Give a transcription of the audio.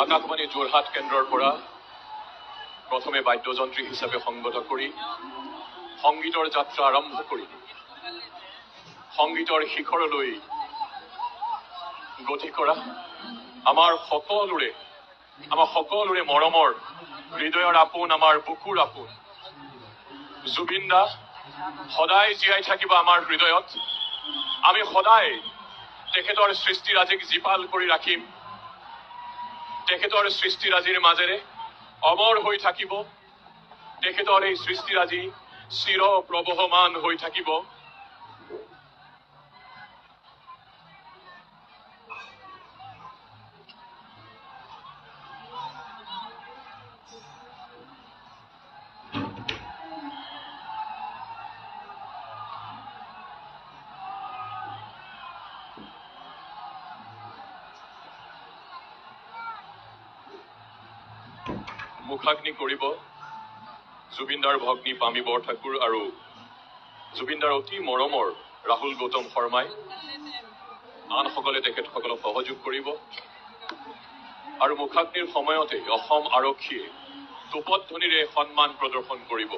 আকাশবাণী যোৰহাট কেন্দ্ৰৰ পৰা প্ৰথমে বাদ্যযন্ত্ৰী হিচাপে সংগত কৰি সংগীতৰ যাত্ৰা আৰম্ভ কৰি সংগীতৰ শিখৰলৈ গতি কৰা আমাৰ সকলোৰে মৰমৰ হৃদয়ৰ আপোন আমাৰ বুকুৰ আপোন জুবিন দা সদায় জীয়াই থাকিব আমাৰ হৃদয়ত। আমি সদায় তেখেতৰ সৃষ্টিৰাজিক জীপাল কৰি ৰাখিম। তেখেতৰ সৃষ্টিৰাজিৰ মাজেৰে অমৰ হৈ থাকিব। তেখেতৰ এই সৃষ্টিৰাজি চিৰ প্ৰবহমান হৈ থাকিব। মুখাগ্নি কৰিব জুবিনদাৰ ভগ্নী পামী বৰঠাকুৰ আৰু জুবিনদাৰ অতি মৰমৰ ৰাহুল গৌতম শৰ্মাই। আনসকলে তেখেতসকলক সহযোগ কৰিব আৰু মুখাগ্নিৰ সময়তে অসম আৰক্ষীয়ে তোপধ্বনিৰে সন্মান প্ৰদৰ্শন কৰিব।